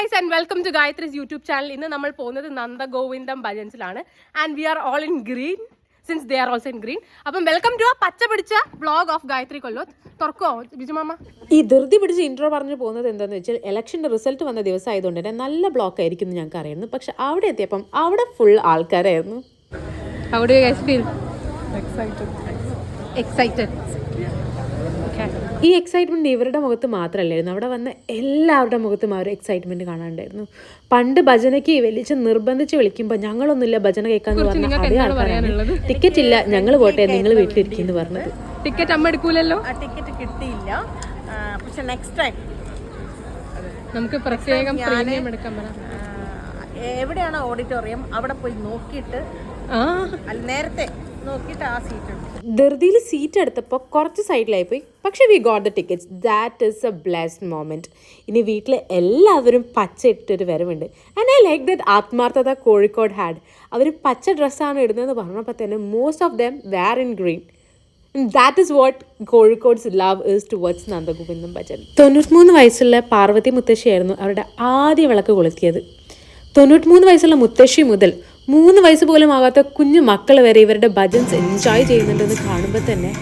Guys and welcome to Gayatri's YouTube channel. ഇന്ന് നമ്മൾ പോകുന്നത് Nandagovindam ഭജൻസിലാണ് and we are all in green since they are also in green. അപ്പം welcome to പച്ച പിടിച്ച vlog of Gayathri കൊല്ലോത്ത്. തുറക്കോ ബിജുമാമ? ഈ ധൃതി പിടിച്ച് ഇൻട്രോ പറഞ്ഞു പോകുന്നത് എന്താണെന്ന് വെച്ചാൽ ഇലക്ഷൻ്റെ റിസൾട്ട് വന്ന ദിവസം ആയതുകൊണ്ട് തന്നെ നല്ല ബ്ലോക്ക് ആയിരിക്കും എന്ന് ഞങ്ങൾക്ക് അറിയുന്നു. പക്ഷെ അവിടെ എത്തിയപ്പം അവിടെ ഫുൾ ആൾക്കാരായിരുന്നു. How do you guys feel? Excited. ഈ എക്സൈറ്റ്മെൻറ്റ് ഇവരുടെ മുഖത്ത് മാത്രമല്ലായിരുന്നു, അവിടെ വന്ന എല്ലാവരുടെ മുഖത്തും ആ ഒരു എക്സൈറ്റ്മെൻറ്റ് കാണാണ്ടായിരുന്നു. പണ്ട് ഭജനയ്ക്ക് വലിച്ച് നിർബന്ധിച്ച് വിളിക്കുമ്പോൾ ഞങ്ങളൊന്നുമില്ല ഭജന കേൾക്കാന്ന് പറഞ്ഞാൽ അതേ ആൾക്കാരാണ് ടിക്കറ്റ് ഇല്ല ഞങ്ങൾ പോട്ടെ നിങ്ങൾ വീട്ടിലിരിക്കുന്നു പറഞ്ഞത്. ടിക്കറ്റ് അമ്മ എടുക്കൂലല്ലോ? ടിക്കറ്റ് കിട്ടിയില്ല, പക്ഷെ നെക്സ്റ്റ് ടൈം നമുക്ക് പ്രത്യേകം പ്രീമിയം എടുക്കാൻ പറയാം. എവിടെയാണ് ഓഡിറ്റോറിയം അവിടെ പോയി നോക്കിയിട്ട് നേരത്തെ നോക്കിയിട്ട് ആ സീറ്റ് ഉണ്ട്. ധൃതിയിൽ സീറ്റ് എടുത്തപ്പോൾ കുറച്ച് സൈഡിലായി പോയി, പക്ഷേ we got the tickets. That is a blessed moment. ഇനി വീട്ടിൽ എല്ലാവരും പച്ച ഇട്ടൊരു വരവുണ്ട്. ആൻഡ് ഐ ലൈക്ക് ദറ്റ് ആത്മാർത്ഥത കോഴിക്കോട് ഹാഡ്. അവർ പച്ച ഡ്രസ്സാണ് ഇടുന്നതെന്ന് പറഞ്ഞപ്പോൾ തന്നെ most of them were in green. That is what Kozhikode's love is towards Nandagovindam Bhajan. 93 വയസ്സുള്ള പാർവതി മുത്തശ്ശിയായിരുന്നു അവരുടെ ആദ്യ വിളക്ക് കൊളുത്തിയത്. 93 വയസ്സുള്ള മുത്തശ്ശി മുതൽ 3 വയസ്സ് പോലും ആകാത്ത കുഞ്ഞു മക്കൾ വരെ ഇവരുടെ ഭജൻസ് എൻജോയ് ചെയ്യുന്നുണ്ടെന്ന് കാണുമ്പോൾ തന്നെ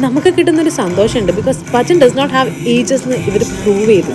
നമുക്ക് കിട്ടുന്നൊരു സന്തോഷമുണ്ട്. Because bhajan does not have ages എന്ന് ഇവർ പ്രൂവ് ചെയ്തു.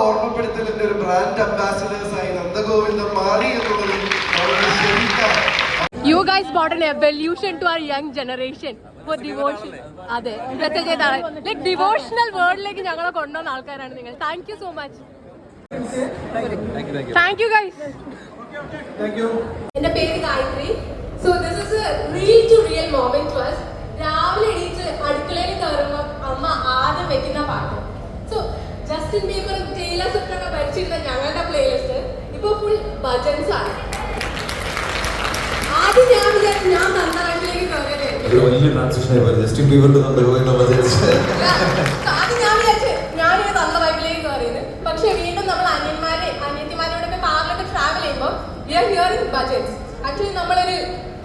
ഓർമ്മപ്പെടുത്തലിന്റെ ഒരു ബ്രാൻഡ് അംബാസിഡേഴ്സ് ആയി നന്ദഗോവിന്ദം മാറി എന്നുള്ളത് You guys brought an evolution to our young generation for devotion. അതെ, ലൈക് ഡിവോഷണൽ വേർഡിലേക്ക് ഞങ്ങളെ കൊണ്ടുവന്ന ആൾക്കാരാണ് നിങ്ങൾ. Thank you so much. Thank you guys. എന്റെ പേര് Gayathri. So this is a real to real moment to us. രാവിലെ എണീറ്റ് അടുക്കളയിൽ കയറുമ്പോൾ അമ്മ ആദ്യം വെക്കുന്ന പാട്ട്. So Justin Bieber Taylor Swift ഒക്കെ ഭരിച്ചിരുന്ന ഞങ്ങളുടെ പ്ലേലിസ്റ്റ് ഇപ്പൊ ഫുൾ ഭജൻസ് ആണ്. ആദ്യം ഞാൻ വിചാരിച്ചു ഞാൻ നന്നായിട്ടിലേക്ക് തന്ന വൈബിലേക്ക് കയറിയത്. പക്ഷെ വീണ്ടും നമ്മൾ അനിയന്മാരോടൊക്കെ കാറിലൊക്കെ ട്രാവൽ ചെയ്യുമ്പോൾ we are hearing budgets. Actually നമ്മളൊരു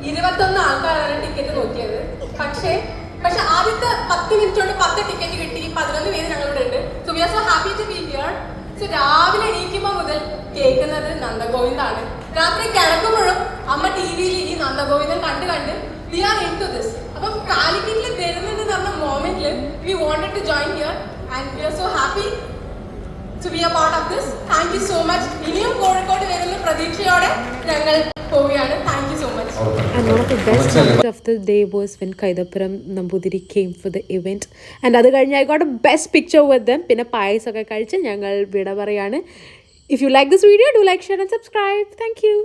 21 ആൾക്കാരാണ് ടിക്കറ്റ് നോക്കിയത്. പക്ഷേ ആദ്യത്തെ 10 മിനിറ്റ് കൊണ്ട് 10 ടിക്കറ്റ് കിട്ടി. 11 പേര് ഞങ്ങളിവിടെ ഉണ്ട്. So we are so happy to be here. So രാവിലെ എണീക്കുമ്പോൾ മുതൽ കേൾക്കുന്നത് നന്ദഗോവിന്ദാണ്. രാത്രി കിടക്കുമ്പോഴും അമ്മ ടി-വിയിൽ ഈ നന്ദഗോവിന്ദൻ കണ്ട് we are into this. അപ്പം കാലിക്കറ്റിൽ വരുന്നത് പറഞ്ഞ മോമെന്റിൽ we wanted to join here and we are so happy to be a part of this. Thank you so much. ഇനിയും കോഴിക്കോട് വരുന്ന പ്രതീക്ഷയോടെ ഞങ്ങൾ പോവുകയാണ്. Thank you so much. And one of the best moments of the day was when Kaidapuram Nambudiri came for the event. And അത് കഴിഞ്ഞ് I got a best picture with them. പിന്നെ പായസമൊക്കെ കഴിച്ച് ഞങ്ങൾ വിട പറയാണ്. If you like this video, do like, share and subscribe. Thank you.